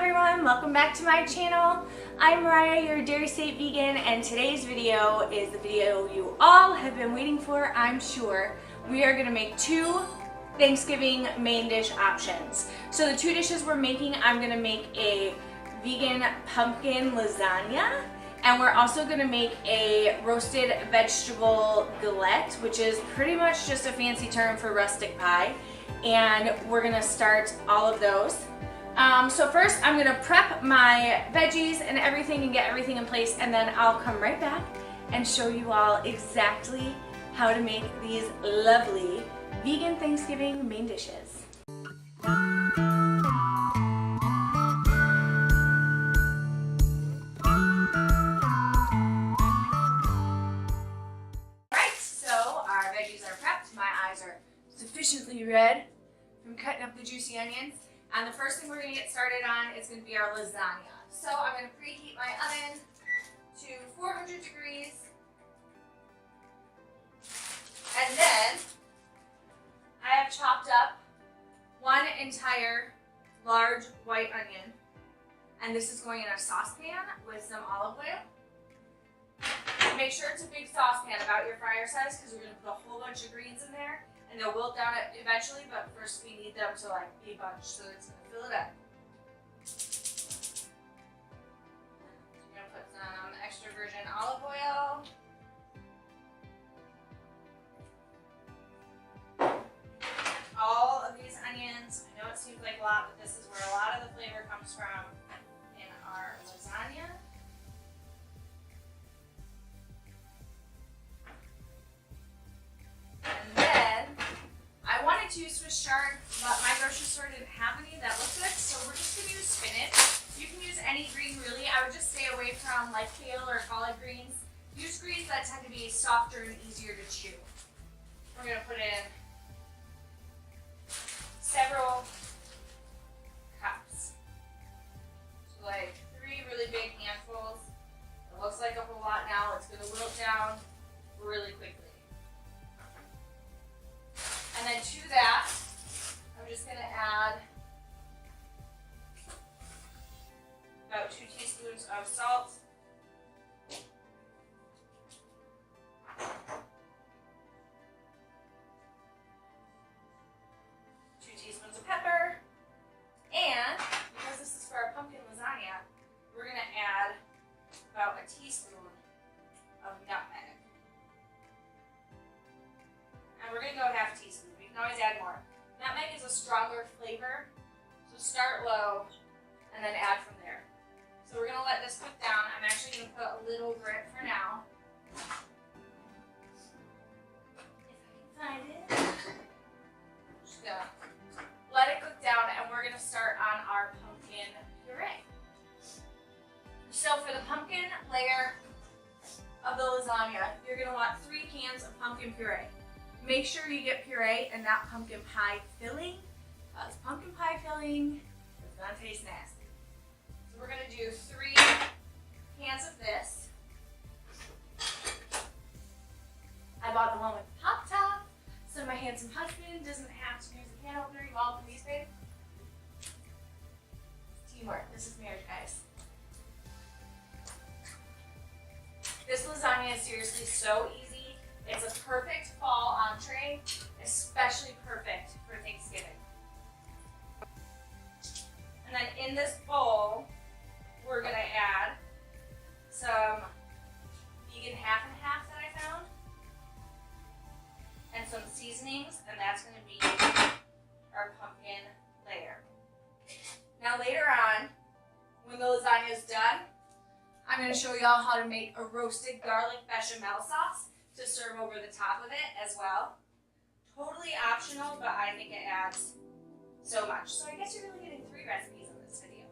everyone, welcome back to my channel. I'm Mariah, your dairy state vegan, and today's video is the video you all have been waiting for, I'm sure. We are going to make two Thanksgiving main dish options. So the two dishes we're making, I'm going to make a vegan pumpkin lasagna, and we're also going to make a roasted vegetable galette, which is pretty much just a fancy term for rustic pie. And we're going to start all of those. So first I'm gonna prep my veggies and everything and get everything in place, and then I'll come right back and show you all exactly how to make these lovely vegan Thanksgiving main dishes. Right, so our veggies are prepped, my eyes are sufficiently red from cutting up the juicy onions. And the first thing we're going to get started on is going to be our lasagna. So I'm going to preheat my oven to 400 degrees. And then I have chopped up one entire large white onion. And this is going in a saucepan with some olive oil. Make sure it's a big saucepan about your fryer size, because we're going to put a whole bunch of greens in there. And they'll wilt down it eventually, but first we need them to be bunched, so it's going to fill it up. We're going to put some extra virgin olive oil. All of these onions, I know it seems like a lot, but this is where a lot of the flavor comes from in our lasagna. To use Swiss chard, but my grocery store didn't have any that looked good, so we're just going to use spinach. You can use any green really. I would just stay away from kale or collard greens. Use greens that tend to be softer and easier to chew. We're going to put in several cups. So 3 really big handfuls. It looks like a whole lot now. It's going to wilt down really quickly. And then to that, I'm just going to add about 2 teaspoons of salt, 2 teaspoons of pepper, and because this is for our pumpkin lasagna, we're going to add about a teaspoon of nutmeg. And we're going to go half a teaspoon. We can always add more. Nutmeg is a stronger flavor, so start low and then add from there. So we're going to let this cook down. I'm actually going to put a little grit for now. If I can find it. Just going to let it cook down, and we're going to start on our pumpkin puree. So for the pumpkin layer of the lasagna, you're going to want 3 cans of pumpkin puree. Make sure you get puree and not pumpkin pie filling, because pumpkin pie filling is going to taste nasty. So we're going to do 3 cans of this. I bought the one with the pop top, so my handsome husband doesn't have to use a can opener. You all please, babe. Teamwork. This is marriage, guys. This lasagna is seriously so easy. It's a perfect fall entree, especially perfect for Thanksgiving. And then in this bowl, we're going to add some vegan half and half that I found, and some seasonings, and that's going to be our pumpkin layer. Now later on, when the lasagna is done, I'm going to show y'all how to make a roasted garlic bechamel sauce to serve over the top of it as well. Totally optional, but I think it adds so much. So I guess you're really getting 3 recipes in this video.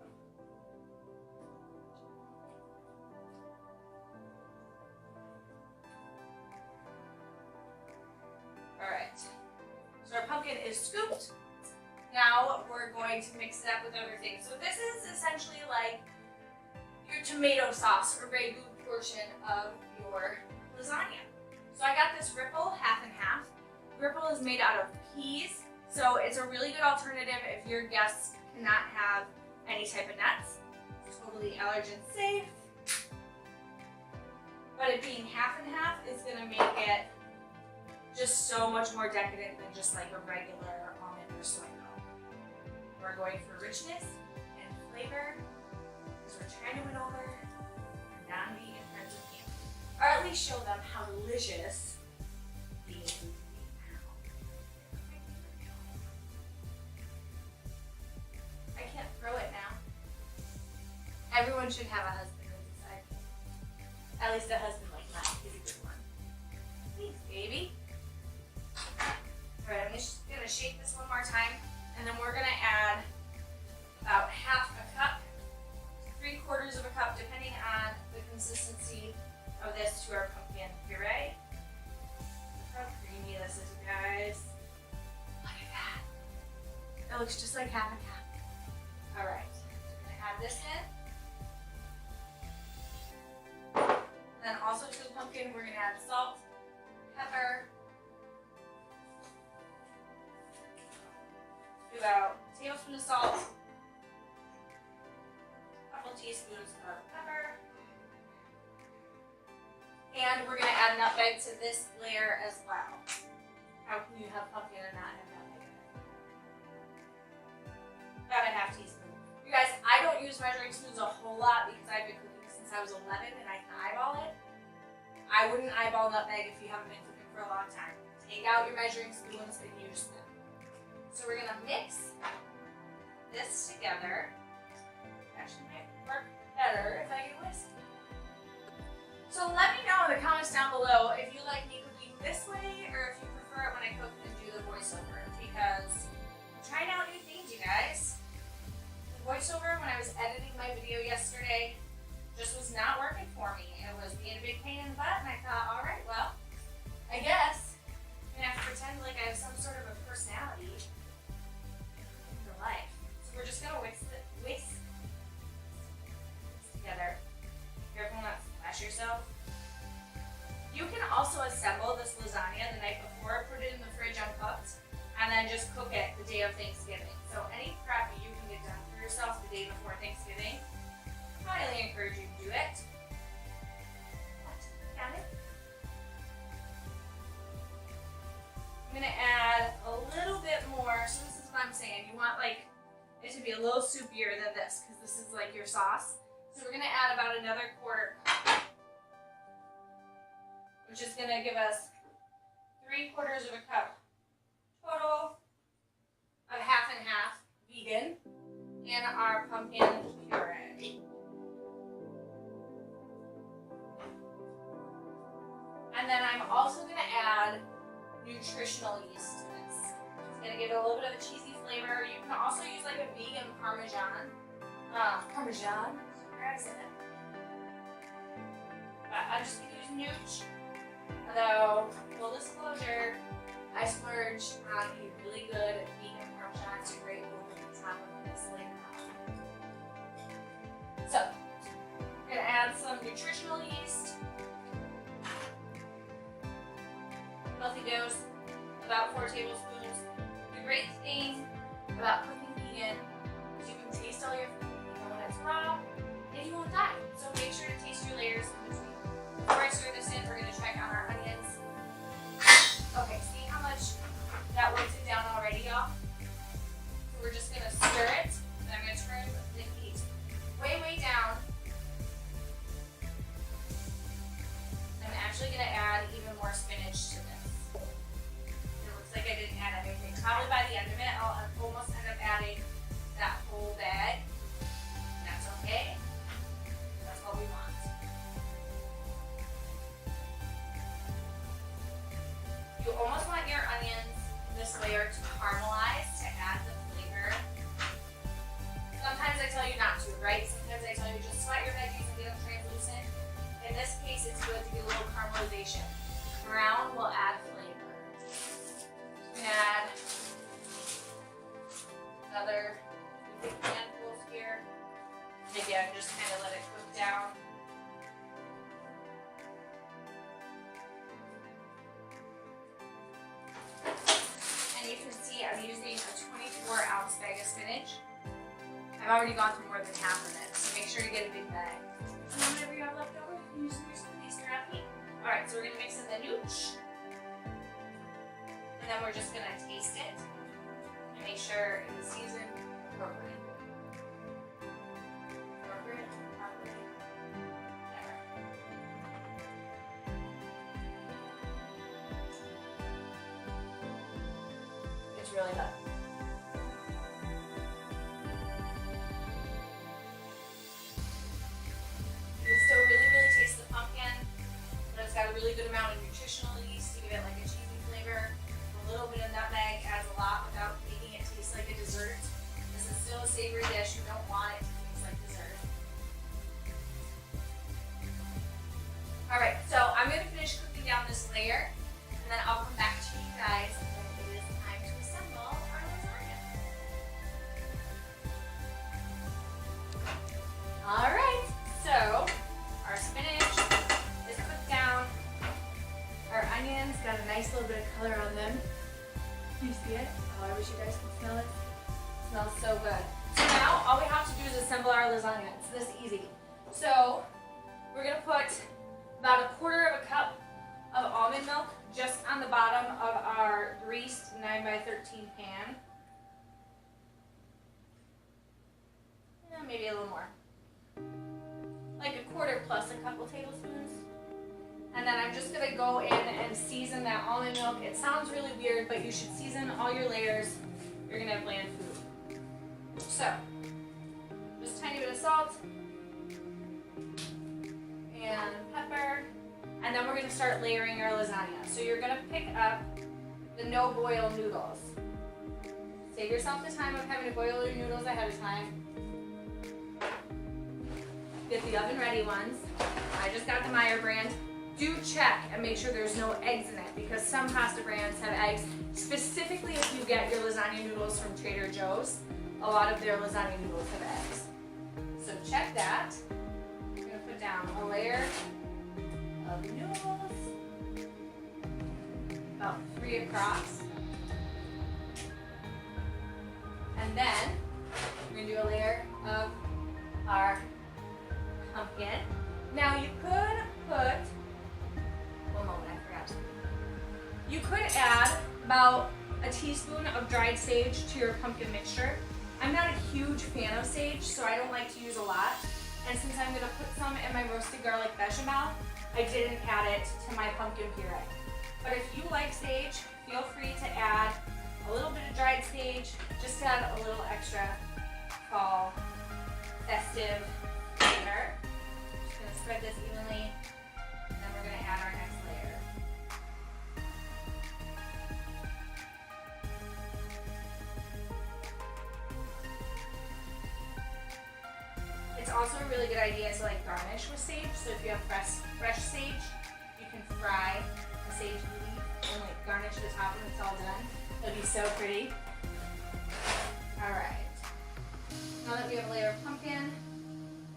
Alright, so our pumpkin is scooped. Now we're going to mix it up with other things. So this is essentially like your tomato sauce or ragu portion of your lasagna. So I got this ripple half and half. Ripple is made out of peas, so it's a really good alternative if your guests cannot have any type of nuts. Totally allergen safe. But it being half and half is gonna make it just so much more decadent than just like a regular almond or soy milk. We're going for richness and flavor because we're trying to win over our non-vegan friends and family. Or at least show them how delicious vegan food can be now. I can't throw it now. Everyone should have a husband who's inside. At least a husband like mine. He's a good one. Thanks, baby. Alright, I'm just gonna shake this one more time, and then we're gonna add about half a cup, 3/4 of a cup, depending on the consistency of this, to our pumpkin puree. Look how creamy this is, you guys. Look at that. It looks just like half and half. Alright, I'm gonna add this in. And then also to the pumpkin, we're gonna add salt, pepper, about a tablespoon of salt, a couple teaspoons of pepper, and we're going to add nutmeg to this layer as well. How can you have pumpkin and not have nutmeg in it? About a half teaspoon. You guys, I don't use measuring spoons a whole lot because I've been cooking since I was 11 and I can eyeball it. I wouldn't eyeball nutmeg if you haven't been cooking for a long time. Take out your measuring spoons and use them. So we're gonna mix this together. Actually might work better if I get whisk. So let me know in the comments down below if you like me cooking this way or if you prefer it when I cook and do the voiceover, because I'm trying out new things, you guys. The voiceover, when I was editing my video yesterday, just was not working for me. It was being a big pain in the butt, and I thought, all right, well, I guess I'm gonna have to pretend like I have some sort of a personality life. So we're just gonna whisk together. Careful not to splash yourself. You can also assemble this lasagna the night before, put it in the fridge uncooked, and then just cook it the day of Thanksgiving. So any prep you can get done for yourself the day before Thanksgiving, I highly encourage you to do it. Got it? I'm gonna add a little bit more. So this is what I'm saying. You want like it to be a little soupier than this because this is like your sauce. So we're gonna add about another 1/4 cup, which is gonna give us 3/4 of a cup total of half and half vegan in our pumpkin puree. And then I'm also gonna add nutritional yeast to this. It's gonna give it a little bit of a cheesy flavor. You can also use like a vegan Parmesan. Where is it? But I'm just gonna use nooch. Although, full disclosure, I splurged on a really good vegan Parmesan to grate over the top of this later on. So, we're gonna add some nutritional yeast. Healthy dose, about 4 tablespoons. The great thing about cooking vegan is you can taste all your food. You know when it's raw, and you won't die. So make sure to taste your layers in between. Before I stir this in, we're going to check on our onions. Okay, see how much that works it down already, y'all? So we're just going to stir it, and I'm going to turn the heat way down. I'm actually going to add even more spinach to this. It looks like I didn't add anything. Probably by the end of it, I'll almost end up adding that whole bag. That's okay. That's what we want. You almost want your onions in this layer to caramelize to add the flavor. Sometimes I tell you not to, right? Sometimes I tell you just sweat your veggies and get them translucent. In this case, it's good to get a little caramelization. Brown will add flavor. Add another big handfuls here. And again, just kind of let it cook down. And you can see I'm using a 24-ounce bag of spinach. I've already gone through more than half of it, so make sure you get a big bag. And then whatever you have left over, you can use in your smoothies throughout the week. Alright, so we're going to mix in the nooch. And then we're just going to taste it and make sure it is seasoned appropriately. It's really good. You can still really taste the pumpkin, but it's got a really good amount of nutritional yeast to give it like a cheesy flavor. A little bit of nutmeg adds a lot without making it taste like a dessert. This is still a savory dish. You don't want it to taste like dessert. Alright, so I'm going to finish cooking down this layer, and then I'll come back to you guys when it is time to assemble our lasagna. Alright, so our spinach is cooked down. Our onions got a nice little bit of color on them. Can you see it? Oh, I wish you guys could smell it. It smells so good. So now all we have to do is assemble our lasagna. It's this easy. So we're going to put about 1/4 cup of almond milk just on the bottom of our greased 9x13 pan. Yeah, maybe a little more. Like 1/4 plus a couple tablespoons. And then I'm just going to go in and season that almond milk. It sounds really weird, but you should season all your layers. You're going to have bland food. So, just a tiny bit of salt and pepper. And then we're going to start layering our lasagna. So you're going to pick up the no-boil noodles. Save yourself the time of having to boil your noodles ahead of time. Get the oven-ready ones. I just got the Meyer brand. Do check and make sure there's no eggs in it, because some pasta brands have eggs. Specifically if you get your lasagna noodles from Trader Joe's, a lot of their lasagna noodles have eggs. So check that. I'm going to put down a layer of noodles, about 3 across. And then we're going to do a layer of our pumpkin. Now you could put, one moment, I forgot something. You could add about a teaspoon of dried sage to your pumpkin mixture. I'm not a huge fan of sage, so I don't like to use a lot. And since I'm going to put some in my roasted garlic bechamel, I didn't add it to my pumpkin puree. But if you like sage, feel free to add a little bit of dried sage, just to add a little extra fall festive flavor. Just going to spread this evenly, and then we're going to add our next layer. It's also a really good idea to like garnish with sage. So if you have fresh sage, you can fry a sage leaf and like garnish the top when it's all done. It'll be so pretty. Alright. Now that we have a layer of pumpkin,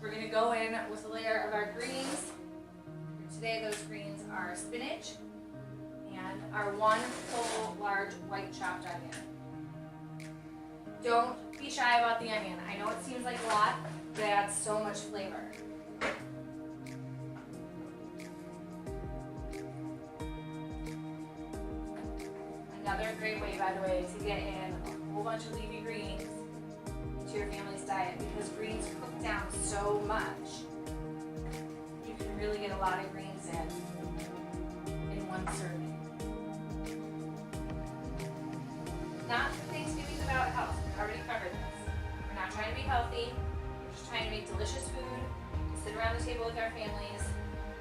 we're going to go in with a layer of our greens. For today those greens are spinach and our 1 full large white chopped onion. Don't be shy about the onion. I know it seems like a lot, but it adds so much flavor. Another great way, by the way, to get in a whole bunch of leafy greens into your family's diet, because greens cook down so much. You can really get a lot of greens in one serving. Not that Thanksgiving's about health. We already covered this. We're not trying to be healthy. We're just trying to make delicious food, to sit around the table with our families,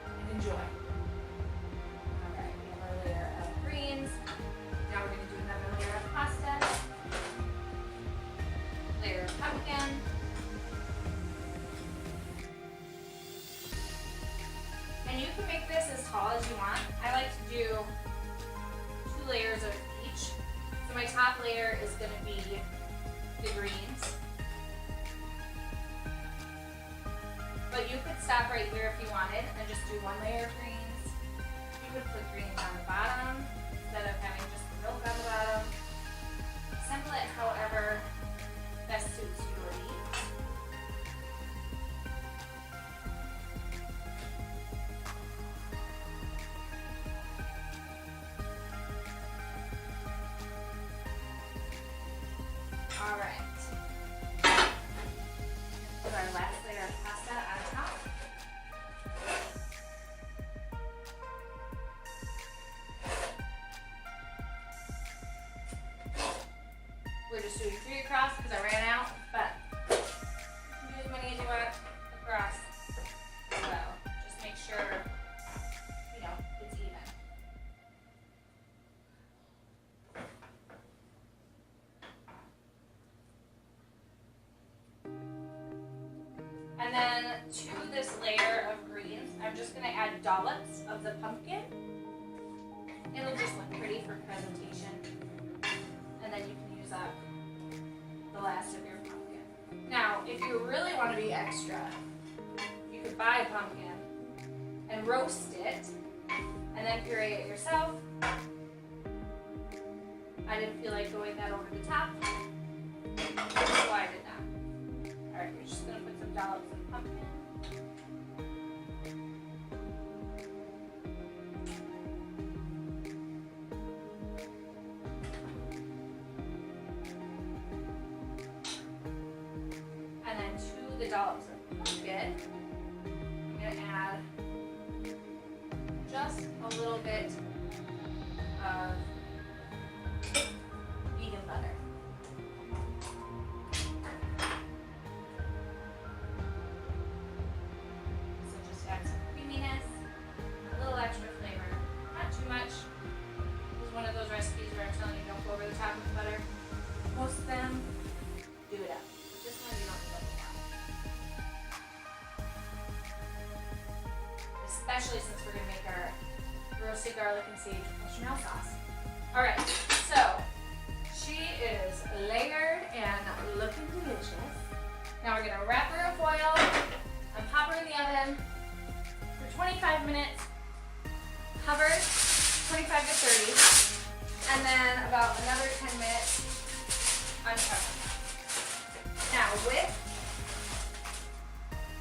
and enjoy. Alright, we have our layer of greens. Now we're going to do another layer of pasta. Layer of pumpkin. And you can make this as tall as you want. I like to do 2 layers of each. So my top layer is going to be the greens. But you could stop right here if you wanted and just do 1 layer of greens. You could put greens on the bottom instead of having just the milk on the bottom. Assemble it however best suits your needs. All right. Put our last layer of pasta on top. We're just doing 3 across because I ran out, but you can do as many as you want across as well. Just make sure, you know, it's even. And then to this layer of greens, I'm just going to add dollops of the pumpkin. It'll just look pretty for presentation. And then you can use up the last of your pumpkin. Now, if you really want to be extra, you could buy a pumpkin and roast it and then puree it yourself. I didn't feel like going that over the top, so I did that. Alright, you're just going to put some dollops of pumpkin. And then to the dollops of pumpkin, I'm going to add just a little bit of vegan butter. So just add some creaminess, a little extra flavor, not too much. This is one of those recipes where I'm telling you don't go over the top with the butter. Most of them do it up. This one you don't need a whole lot. Especially since we're going to make our roasted garlic and sage bechamel sauce. Alright, so she is layered and looking delicious. Now we're going to wrap her in foil and pop her in the oven for 25 minutes, covered 25 to 30, and then about another 10 minutes uncovered. Now with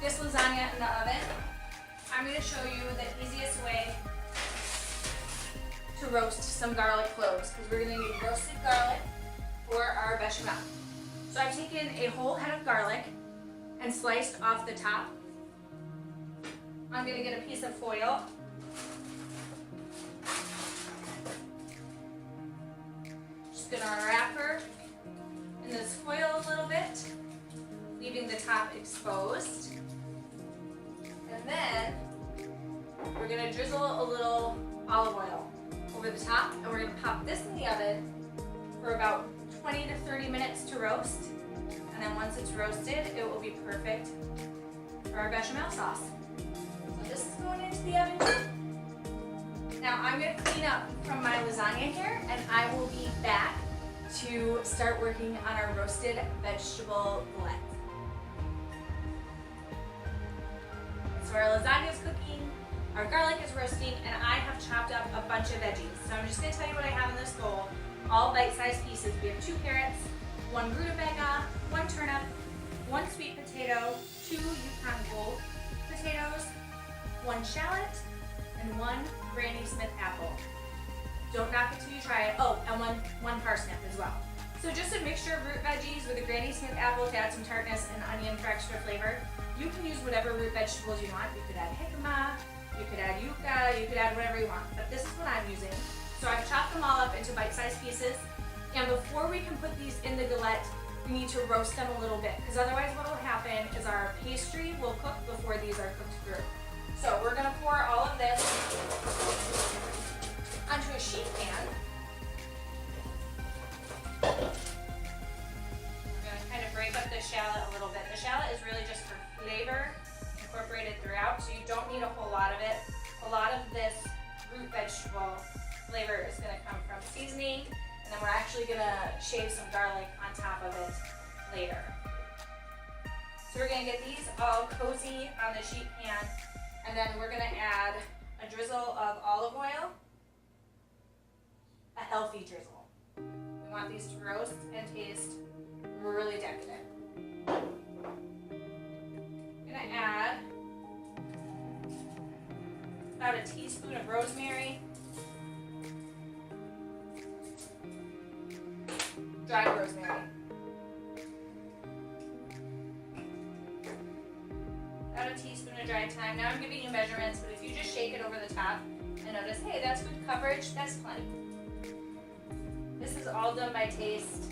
this lasagna in the oven, I'm going to show you the easiest way to roast some garlic cloves because we're going to need roasted garlic for our bechamel. So I've taken a whole head of garlic and sliced off the top. I'm going to get a piece of foil. Just going to wrap her in this foil a little bit, leaving the top exposed. And then we're going to drizzle a little olive oil over the top, and we're going to pop this in the oven for about 20 to 30 minutes to roast. And then once it's roasted, it will be perfect for our bechamel sauce. So this is going into the oven too. Now I'm going to clean up from my lasagna here, and I will be back to start working on our roasted vegetable galette. So our lasagna is cooking, our garlic is roasting, and I have chopped up a bunch of veggies. So I'm just going to tell you what I have in this bowl. All bite-sized pieces. We have 2 carrots, 1 rutabaga, 1 turnip, 1 sweet potato, 2 Yukon Gold potatoes, 1 shallot, and 1 Granny Smith apple. Don't knock it till you try it. Oh, and one parsnip as well. So just a mixture of root veggies with a Granny Smith apple to add some tartness and onion for extra flavor. You can use whatever root vegetables you want. You could add jicama, you could add yucca, you could add whatever you want. But this is what I'm using. So I've chopped them all up into bite-sized pieces. And before we can put these in the galette, we need to roast them a little bit, because otherwise what will happen is our pastry will cook before these are cooked through. So we're going to pour all of this onto a sheet pan. We're going to kind of break up the shallot a little bit. The shallot is really just for flavor incorporated throughout, so you don't need a whole lot of it. A lot of this root vegetable flavor is going to come from seasoning, and then we're actually going to shave some garlic on top of it later. So we're going to get these all cozy on the sheet pan, and then we're going to add a drizzle of olive oil, a healthy drizzle. We want these to roast and taste really decadent. I'm going to add about a teaspoon of rosemary, dried rosemary. a teaspoon of dry thyme. Now I'm giving you measurements, but if you just shake it over the top and notice, hey, that's good coverage, that's plenty. This is all done by taste.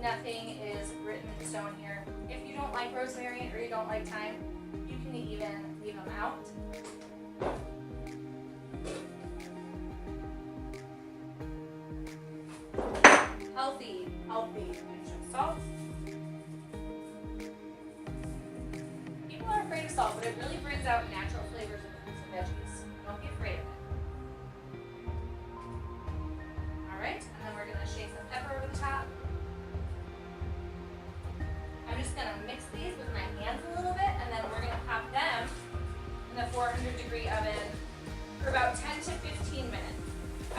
Nothing is written in stone here. If you don't like rosemary or you don't like thyme, you can even leave them out. Healthy extra salt. People are afraid of salt, but it really brings out natural flavors of fruits and veggies. Don't be afraid of it. Alright, and then we're going to shake some pepper over the top. I'm just going to mix these with my hands a little bit, and then we're going to pop them in the 400-degree oven for about 10 to 15 minutes.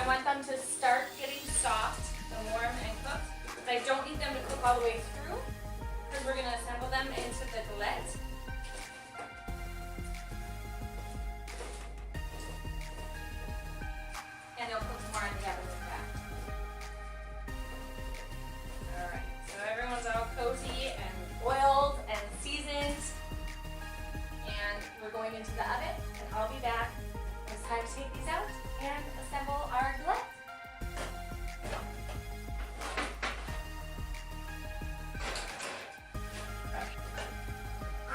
I want them to start getting soft and warm and cooked, but I don't need them to cook all the way through because we're going to assemble them into the galette. And they'll cook more on the other with that. Alright, so everyone's all cozy and oiled and seasoned. And we're going into the oven, and I'll be back when it's time to take these out and assemble our galette.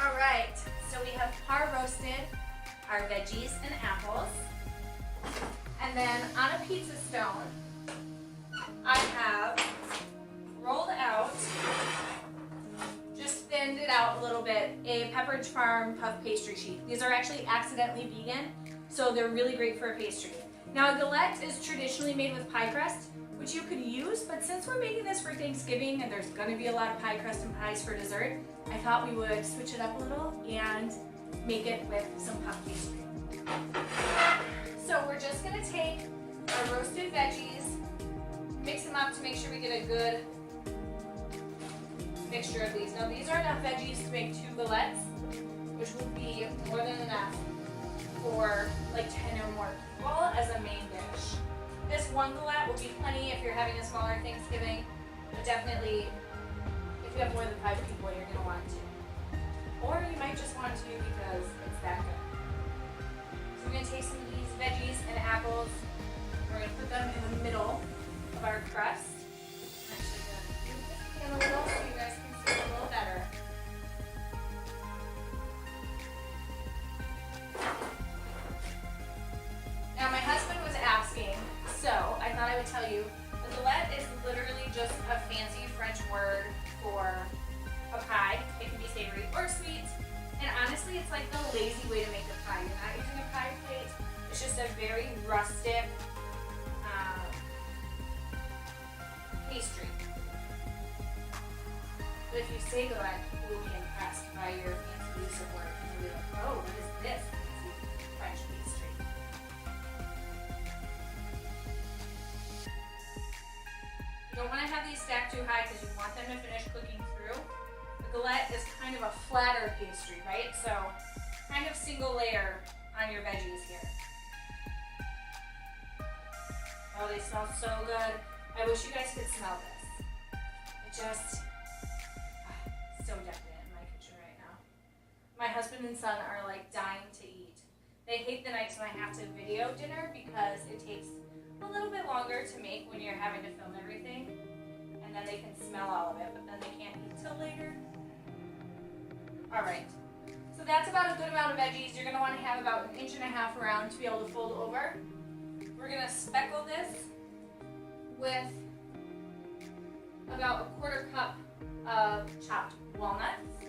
Alright, so we have par roasted our veggies and apples. And then on a pizza stone, I have rolled out, just thinned it out a little bit, a Pepperidge Farm puff pastry sheet. These are actually accidentally vegan, so they're really great for a pastry. Now a galette is traditionally made with pie crust, which you could use, but since we're making this for Thanksgiving and there's gonna be a lot of pie crust and pies for dessert, I thought we would switch it up a little and make it with some puff pastry. So we're just gonna take our roasted veggies, mix them up to make sure we get a good mixture of these. Now these are enough veggies to make 2 galettes, which will be more than enough for like 10 or more people as a main dish. This 1 galette will be plenty if you're having a smaller Thanksgiving, but definitely if you have more than 5 people, you're gonna want 2. Or you might just want 2 because it's that good. So we're gonna take some of these veggies and apples. We're gonna put them in the middle of our crust. I'm actually gonna move this pan a little so you guys can see it a little better. Now my husband was asking, so I thought I would tell you, a galette is literally just a fancy French word for a pie. It can be savory or sweet. And honestly, it's like the lazy way to make a pie. You're not using a pie plate. It's just a very rustic pastry. But if you say galette, people will be impressed by your fancy use of words. And they'll be like, oh, what is this fancy French pastry? You don't want to have these stacked too high because you want them to finish cooking through. The galette is kind of a flatter pastry, right? So kind of single layer on your veggies here. Oh, they smell so good. I wish you guys could smell this. It just, so decadent in my kitchen right now. My husband and son are like dying to eat. They hate the nights when I have to video dinner because it takes a little bit longer to make when you're having to film everything. And then they can smell all of it, but then they can't eat till later. All right, so that's about a good amount of veggies. You're gonna wanna have about 1.5 inches around to be able to fold over. We're gonna speckle this with about a 1/4 cup of chopped walnuts.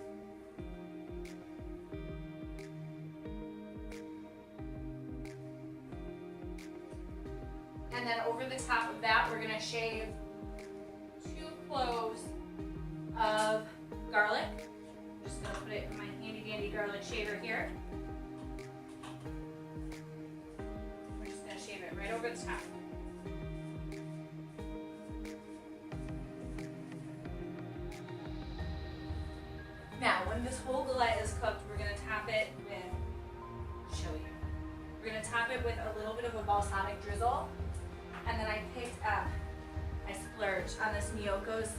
And then over the top of that, we're gonna shave 2 cloves of garlic. I'm just gonna put it in my handy dandy garlic shaver here. We're just gonna shave it right over the top. Now, when this whole galette is cooked, we're gonna top it with, show you. We're gonna top it with a little bit of a balsamic drizzle. And then I splurged on this Miyoko's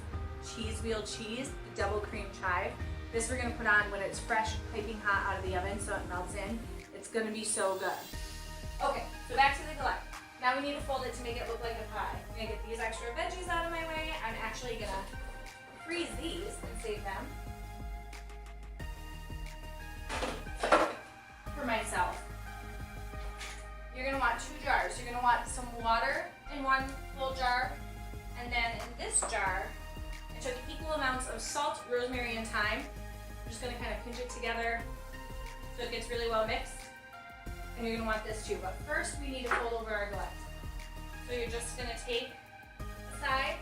cheese wheel cheese, the double cream chive. This we're gonna put on when it's fresh, piping hot out of the oven so it melts in. It's gonna be so good. Okay, so back to the galette. Now we need to fold it to make it look like a pie. I'm gonna get these extra veggies out of my way. I'm actually gonna freeze these and save them for myself. You're gonna want 2 jars. You're gonna want some water in one full jar, and then in this jar, I took equal amounts of salt, rosemary, and thyme. I'm just gonna kind of pinch it together so it gets really well mixed. And you're gonna want this too, but first we need to fold over our galette. So you're just gonna take the side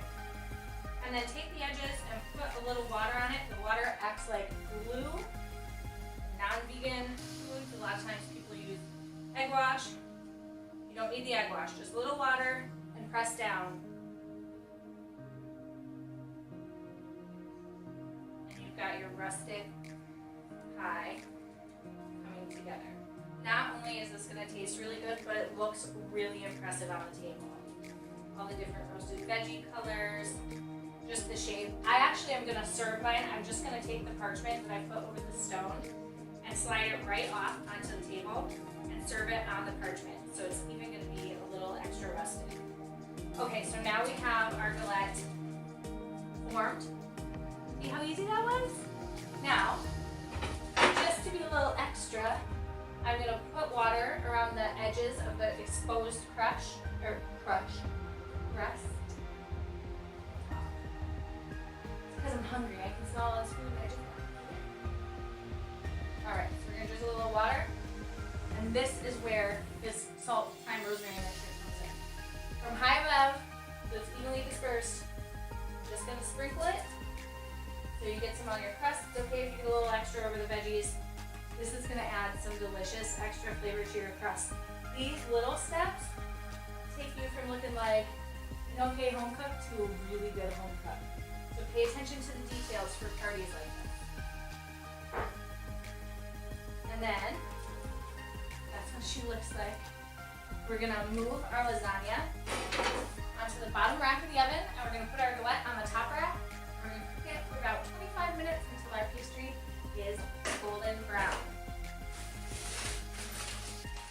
and then take the edges and put a little water on it. The water acts like glue. Non-vegan foods, a lot of times people use egg wash. You don't need the egg wash, just a little water and press down. And you've got your rustic pie coming together. Not only is this going to taste really good, but it looks really impressive on the table. All the different roasted veggie colors, just the shape. I actually am going to serve mine. I'm just going to take the parchment that I put over the stone and slide it right off onto the table and serve it on the parchment. So it's even going to be a little extra rustic. Okay, so now we have our galette formed. See how easy that was? Now, just to be a little extra, I'm going to put water around the edges of the exposed crust. It's because I'm hungry. I can smell all this food. Alright, so we're going to drizzle a little water. And this is where this salt, thyme, rosemary mixture comes in. From high above, so it's evenly dispersed, I'm just going to sprinkle it so you get some on your crust. It's okay if you get a little extra over the veggies. This is going to add some delicious extra flavor to your crust. These little steps take you from looking like an okay home cook to a really good home cook. So pay attention to the details for parties like this. And then, that's what she looks like. We're going to move our lasagna onto the bottom rack of the oven, and we're going to put our galette on the top rack. We're going to cook it for about 25 minutes until our pastry is golden brown.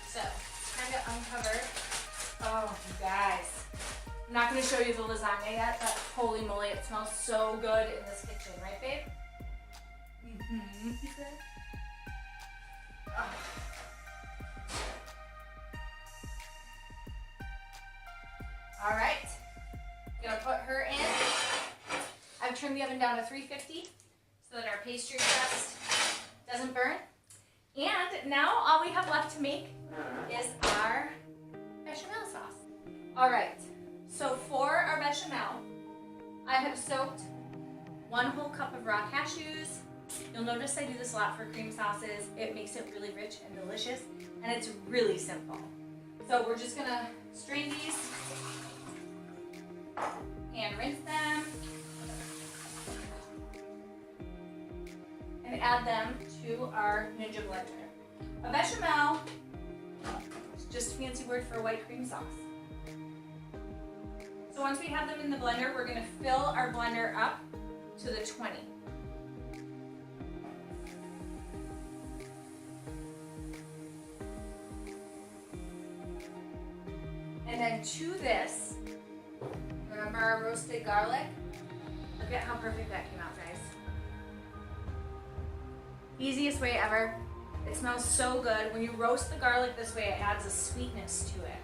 So, time to uncover. Oh, you guys. I'm not going to show you the lasagna yet, but holy moly, it smells so good in this kitchen, right, babe? Mm-hmm. Oh. All right, gonna put her in. I've turned the oven down to 350 so that our pastry crust doesn't burn. And now all we have left to make is our bechamel sauce. All right, so for our bechamel, I have soaked 1 whole cup of raw cashews. You'll notice I do this a lot for cream sauces. It makes it really rich and delicious, and it's really simple. So we're just gonna strain these and rinse them and add them to our Ninja blender. A bechamel is just a fancy word for a white cream sauce. So once we have them in the blender, we're gonna fill our blender up to the 20. And then to this, remember our roasted garlic? Look at how perfect that came out, guys. Easiest way ever. It smells so good. When you roast the garlic this way, it adds a sweetness to it.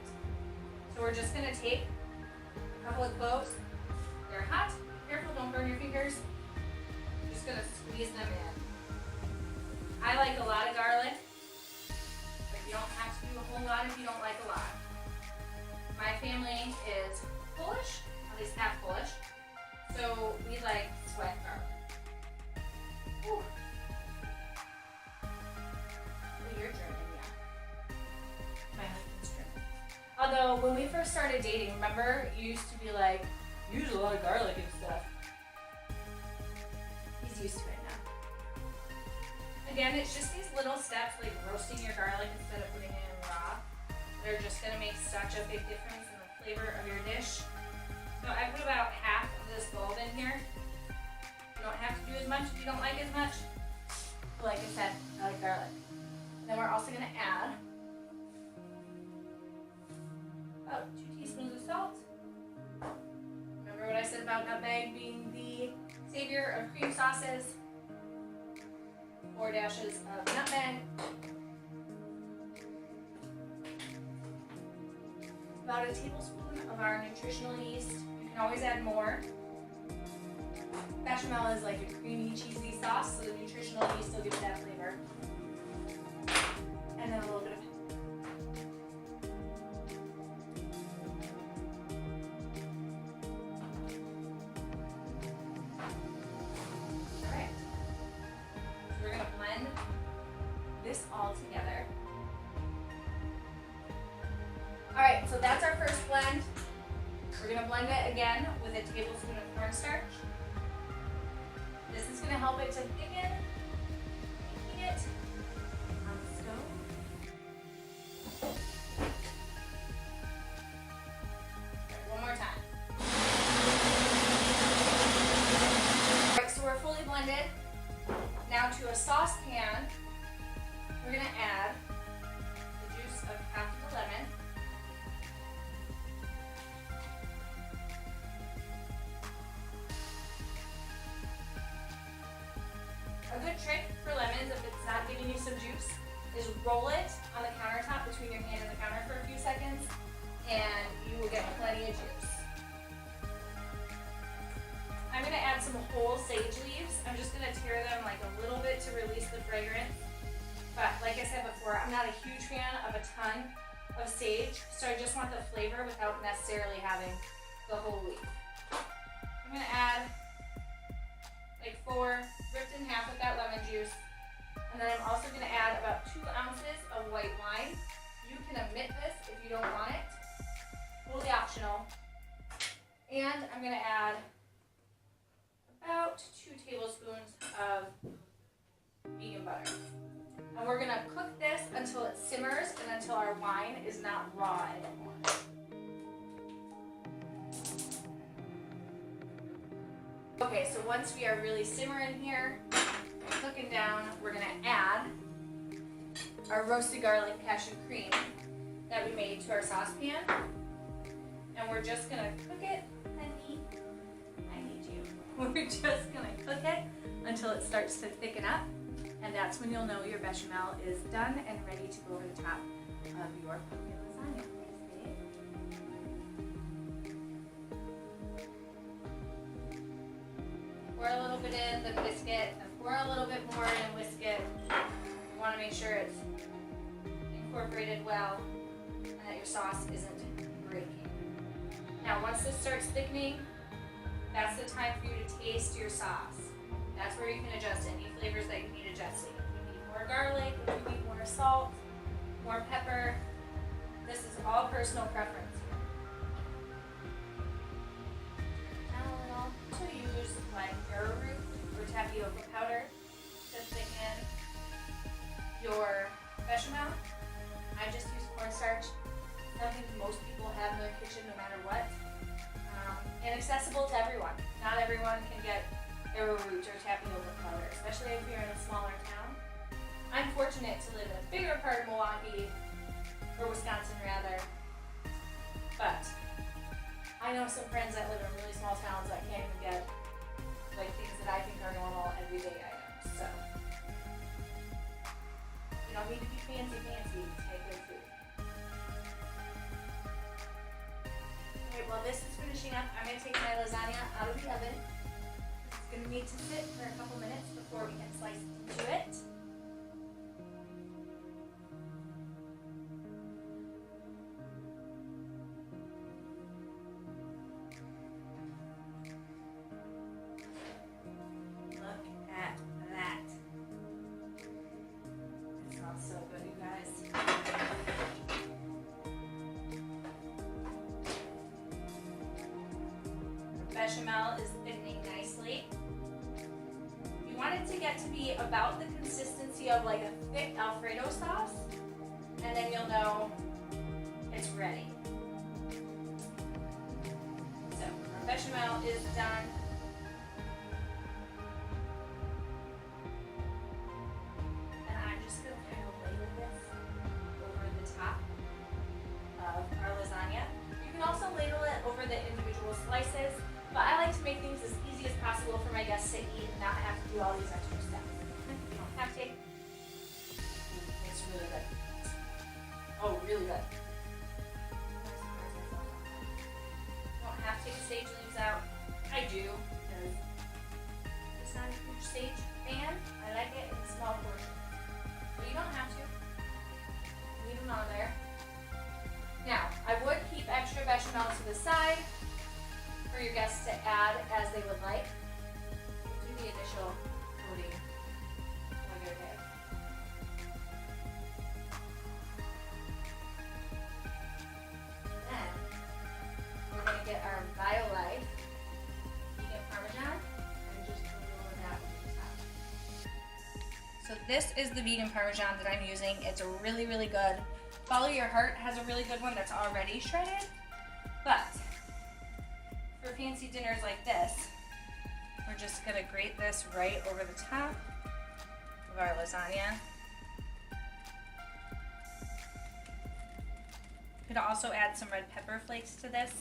So we're just gonna take a couple of cloves. They're hot. Careful, don't burn your fingers. I'm just gonna squeeze them in. I like a lot of garlic, but you don't have to do a whole lot if you don't like a lot. My family is Polish, at least half Polish, so we like sweat garlic. Ooh. Oh, you're German, yeah. My husband's German. Although, when we first started dating, remember, you used to be like, you use a lot of garlic and stuff. He's used to it now. Again, it's just these little steps, like roasting your garlic instead of putting it in raw. They're just going to make such a big difference in the flavor of your dish. So I put about half of this bulb in here. You don't have to do as much if you don't like as much. But like I said, I like garlic. Then we're also gonna add about 2 teaspoons of salt. Remember what I said about nutmeg being the savior of cream sauces? 4 dashes of nutmeg. About a tablespoon of our nutritional yeast. You can always add more. Bechamel is like a creamy, cheesy sauce, so the nutritional yeast will give it that flavor. And then a little bit of Alright. So we're going to blend this all together. Alright, so that's our first blend. We're going to blend it again with a tablespoon of cornstarch. This is going to help it to thicken. Heat it on the stove. Right, one more time. Alright, so we're fully blended. Now to a saucepan, we're going to add the juice of half of the lemon. A good trick for lemons, if it's not giving you some juice, is roll it on the countertop between your hand and the counter for a few seconds, and you will get plenty of juice. I'm going to add some whole sage leaves. I'm just going to tear them like a little bit to release the fragrance. But like I said before, I'm not a huge fan of a ton of sage, so I just want the flavor without necessarily having the whole leaf. I'm going to add like 4 ripped in half with that lemon juice. And then I'm also going to add about 2 ounces of white wine. You can omit this if you don't want it. Totally optional. And I'm going to add about 2 tablespoons of vegan butter. And we're going to cook this until it simmers and until our wine is not raw anymore. Okay, so once we are really simmering here, cooking down, we're going to add our roasted garlic cashew cream that we made to our saucepan. And we're just going to cook it, honey, I need you. We're just going to cook it until it starts to thicken up. And that's when you'll know your bechamel is done and ready to go over the top of your pumpkin lasagna. Pour a little bit in, then whisk it, and pour a little bit more in and whisk it. You want to make sure it's incorporated well and that your sauce isn't breaking. Now once this starts thickening, that's the time for you to taste your sauce. That's where you can adjust any flavors that you need adjusting. If you need more garlic, if you need more salt, more pepper, this is all personal preference. To use like arrowroot or tapioca powder to thicken your bechamel. I just use cornstarch, something most people have in their kitchen no matter what, and accessible to everyone. Not everyone can get arrowroot or tapioca powder, especially if you're in a smaller town. I'm fortunate to live in a bigger part of Milwaukee, or Wisconsin rather, but I know some friends that live in really small towns that can't even get like things that I think are normal everyday items. So you don't need to be fancy to make good food. Okay, while this is finishing up, I'm going to take my lasagna out of the oven. It's going to need to sit for a couple minutes before we can slice into it. Bechamel is thickening nicely. You want it to get to be about the consistency of like a thick Alfredo sauce, and then you'll know it's ready. So our bechamel is done. add as they would like. Do the initial coating while you're there. Then we're going to get our BioLife vegan Parmesan and just put it over that over the top. So this is the vegan Parmesan that I'm using. It's really, really good. Follow Your Heart has a really good one that's already shredded, but for fancy dinners like this, we're just gonna grate this right over the top of our lasagna. Could also add some red pepper flakes to this.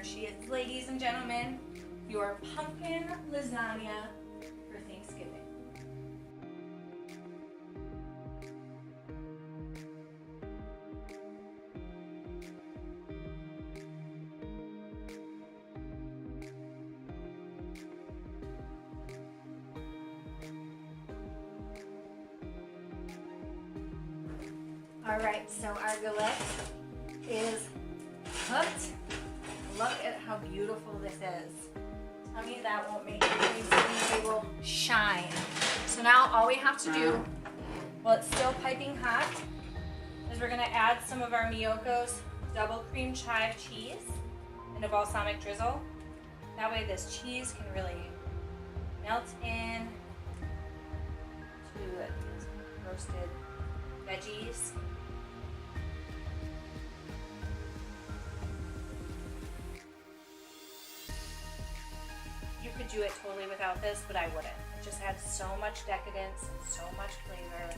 She is, ladies and gentlemen, your pumpkin lasagna for Thanksgiving. All right, so our galette is cooked. Look at how beautiful this is. Tell me that won't make your Thanksgiving table shine. So now all we have to do, while it's still piping hot, is we're gonna add some of our Miyoko's double cream chive cheese and a balsamic drizzle. That way this cheese can really melt in to these roasted veggies. You could do it totally without this, but I wouldn't. It just adds so much decadence and so much flavor.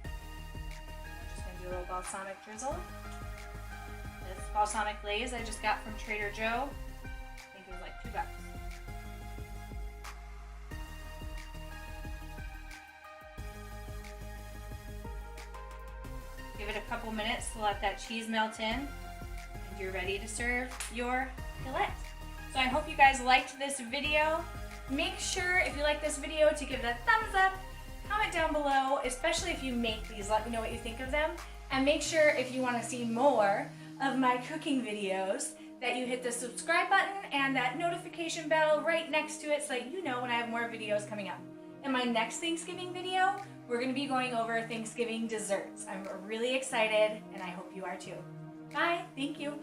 I'm just gonna do a little balsamic drizzle. This balsamic glaze I just got from Trader Joe. I think it was like $2. Give it a couple minutes to let that cheese melt in. You're ready to serve your galette. So I hope you guys liked this video. Make sure, if you like this video, to give it a thumbs up, comment down below, especially if you make these, let me know what you think of them. And make sure, if you want to see more of my cooking videos, that you hit the subscribe button and that notification bell right next to it so that you know when I have more videos coming up. In my next Thanksgiving video, we're going to be going over Thanksgiving desserts. I'm really excited, and I hope you are too. Bye. Thank you.